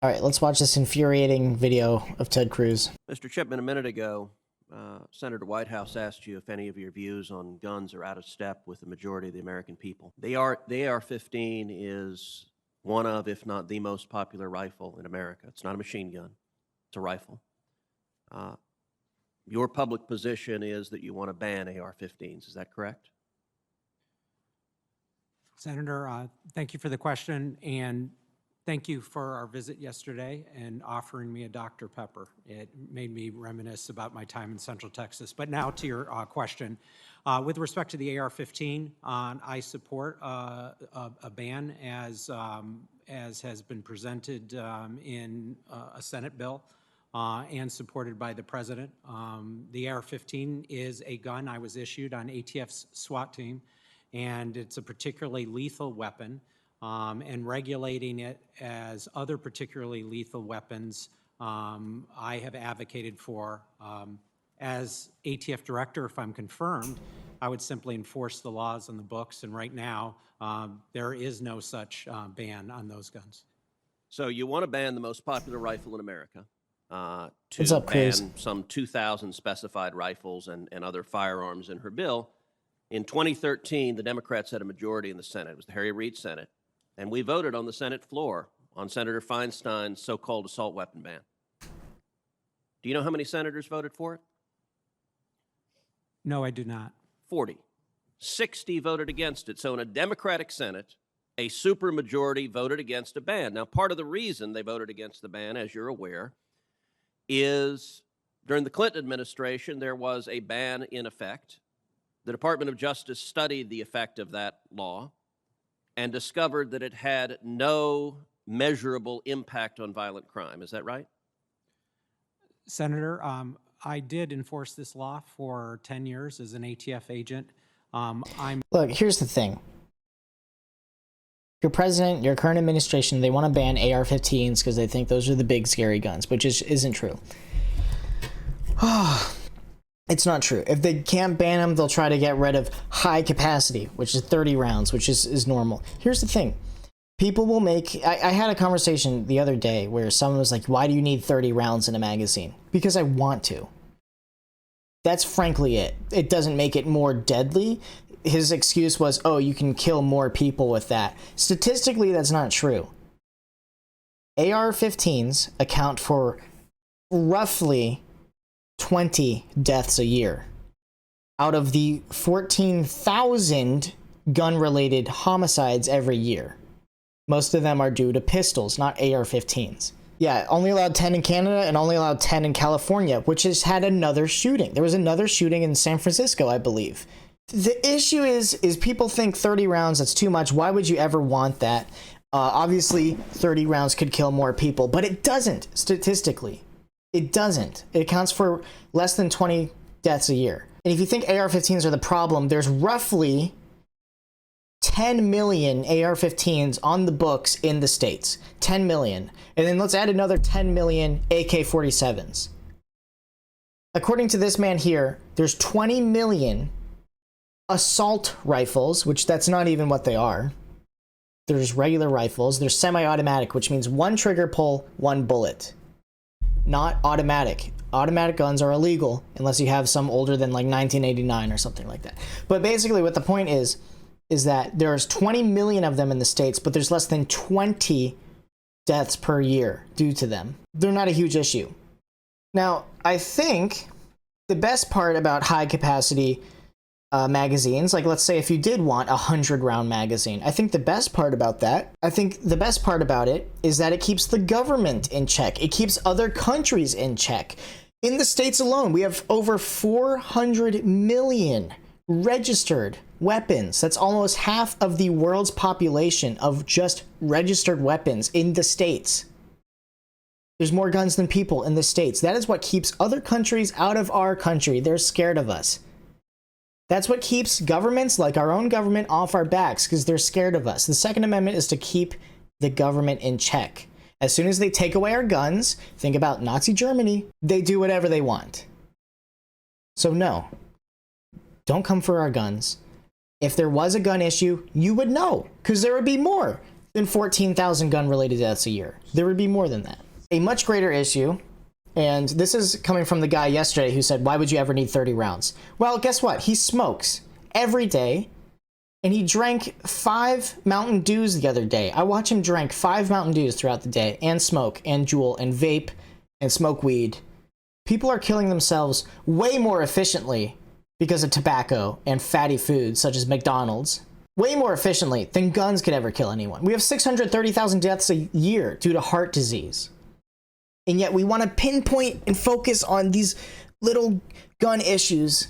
All right, let's watch this infuriating video of Ted Cruz. Mr. Chipman, a minute ago, Senator Whitehouse asked you if any of your views on guns are out of step with the majority of the American people. The AR-15 is one of, if not the most popular rifle in America. It's not a machine gun. It's a rifle. Your public position is that you want to ban AR-15s. Is that correct? Senator, thank you for the question, and thank you for our visit yesterday and offering me a Dr. Pepper. It made me reminisce about my time in Central Texas. But now to your question. With respect to the AR-15, I support a ban as has been presented in a Senate bill and supported by the President. The AR-15 is a gun I was issued on ATF's SWAT team, and it's a particularly lethal weapon. And regulating it as other particularly lethal weapons, I have advocated for. As ATF director, if I'm confirmed, I would simply enforce the laws on the books, and right now there is no such ban on those guns. So you want to ban the most popular rifle in America, What's up, Cruz? ban some 2,000 specified rifles and other firearms in her bill. In 2013, the Democrats had a majority in the Senate. It was the Harry Reid Senate. And we voted on the Senate floor on Senator Feinstein's so-called assault weapon ban. Do you know how many senators voted for it? No, I do not. 40. 60 voted against it. So in a Democratic Senate, a supermajority voted against a ban. Now, part of the reason they voted against the ban, as you're aware, is during the Clinton administration, there was a ban in effect. The Department of Justice studied the effect of that law and discovered that it had no measurable impact on violent crime. Is that right? Senator, I did enforce this law for 10 years as an ATF agent. Look, here's the thing. Your president, your current administration, they want to ban AR-15s because they think those are the big scary guns, which isn't true. It's not true. If they can't ban them, they'll try to get rid of high capacity, which is 30 rounds, which is normal. Here's the thing. People will make... I had a conversation the other day where someone was like, why do you need 30 rounds in a magazine? Because I want to. That's frankly it. It doesn't make it more deadly. His excuse was, oh, you can kill more people with that. Statistically, that's not true. AR-15s account for roughly 20 deaths a year out of the 14,000 gun-related homicides every year. Most of them are due to pistols, not AR-15s. Yeah, only allowed 10 in Canada and only allowed 10 in California, which has had another shooting. There was another shooting in San Francisco, I believe. The issue is people think 30 rounds, that's too much. Why would you ever want that? Obviously, 30 rounds could kill more people, but it doesn't, statistically. It doesn't. It accounts for less than 20 deaths a year. And if you think AR-15s are the problem, there's roughly 10 million AR-15s on the books in the States. 10 million. And then let's add another 10 million AK-47s. According to this man here, there's 20 million assault rifles, which that's not even what they are. There's regular rifles. There's semi-automatic, which means one trigger pull, one bullet. Not automatic. Automatic guns are illegal unless you have some older than like 1989 or something like that. But basically what the point is that there's 20 million of them in the States, but there's less than 20 deaths per year due to them. They're not a huge issue. Now, I think the best part about high capacity magazines, like let's say if you did want a 100-round magazine, I think the best part about it is that it keeps the government in check. It keeps other countries in check. In the States alone, we have over 400 million registered weapons. That's almost half of the world's population of just registered weapons in the States. There's more guns than people in the States. That is what keeps other countries out of our country. They're scared of us. That's what keeps governments like our own government off our backs, because they're scared of us. The Second Amendment is to keep the government in check. As soon as they take away our guns, think about Nazi Germany, they do whatever they want. So no, don't come for our guns. If there was a gun issue, you would know, because there would be more. than 14,000 gun-related deaths a year. There would be more than that. A much greater issue, and this is coming from the guy yesterday who said, why would you ever need 30 rounds? Well, guess what? He smokes every day, and he drank 5 Mountain Dews the other day. I watch him drink 5 Mountain Dews throughout the day, and smoke, and Juul, and vape, and smoke weed. People are killing themselves way more efficiently because of tobacco and fatty foods such as McDonald's. Way more efficiently than guns could ever kill anyone. We have 630,000 deaths a year due to heart disease. And yet we want to pinpoint and focus on these little gun issues.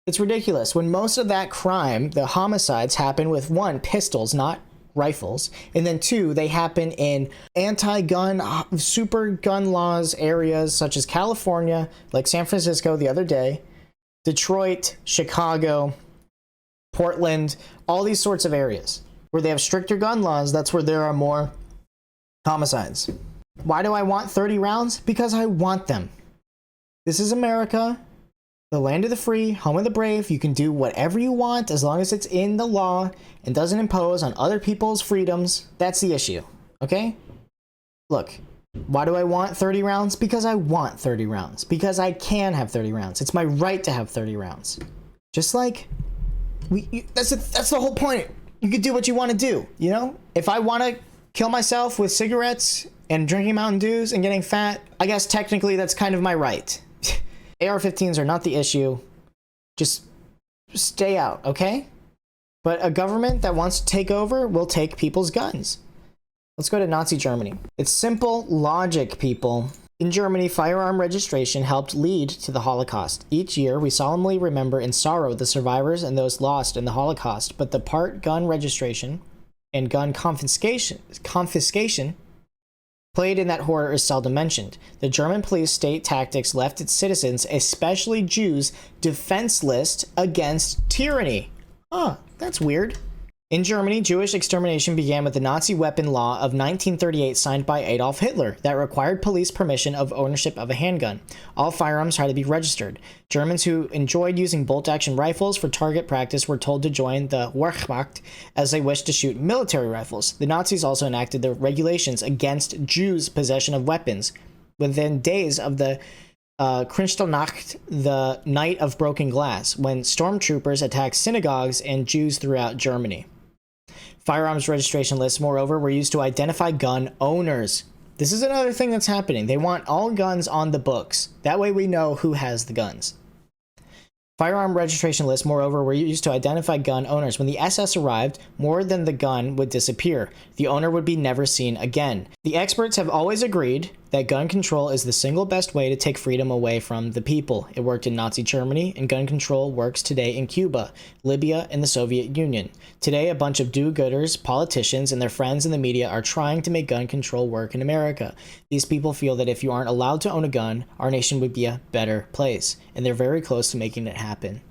It's ridiculous. When most of that crime, the homicides, happen with 1, pistols, not rifles, and then 2, they happen in anti-gun, super gun laws areas such as California, like San Francisco the other day, Detroit, Chicago, Portland, all these sorts of areas where they have stricter gun laws. That's where there are more homicides. Why do I want 30 rounds? Because I want them. This is America, the land of the free, home of the brave. You can do whatever you want as long as it's in the law and doesn't impose on other people's freedoms. That's the issue, okay? Look, why do I want 30 rounds? Because I want 30 rounds. Because I can have 30 rounds. It's my right to have 30 rounds. Just like that's the whole point. You can do what you want to do, you know? If I want to kill myself with cigarettes and drinking Mountain Dews and getting fat, I guess technically that's kind of my right. AR-15s are not the issue. Just stay out, okay? But a government that wants to take over will take people's guns. Let's go to Nazi Germany. It's simple logic, people. In Germany, firearm registration helped lead to the Holocaust. Each year, we solemnly remember in sorrow the survivors and those lost in the Holocaust, but the part gun registration and gun confiscation played in that horror is seldom mentioned. The German police state tactics left its citizens, especially Jews, defenseless against tyranny. Huh, that's weird. In Germany, Jewish extermination began with the Nazi weapon law of 1938 signed by Adolf Hitler that required police permission of ownership of a handgun. All firearms had to be registered. Germans who enjoyed using bolt-action rifles for target practice were told to join the Wehrmacht as they wished to shoot military rifles. The Nazis also enacted the regulations against Jews' possession of weapons. Within days of the Kristallnacht, the Night of Broken Glass, when stormtroopers attacked synagogues and Jews throughout Germany. Firearms registration lists, moreover, were used to identify gun owners. This is another thing that's happening. They want all guns on the books. That way we know who has the guns. Firearm registration lists, moreover, were used to identify gun owners. When the SS arrived, more than the gun would disappear. The owner would be never seen again. The experts have always agreed that gun control is the single best way to take freedom away from the people. It worked in Nazi Germany, and gun control works today in Cuba, Libya, and the Soviet Union. Today, a bunch of do-gooders, politicians, and their friends in the media are trying to make gun control work in America. These people feel that if you aren't allowed to own a gun, our nation would be a better place, and they're very close to making it happen.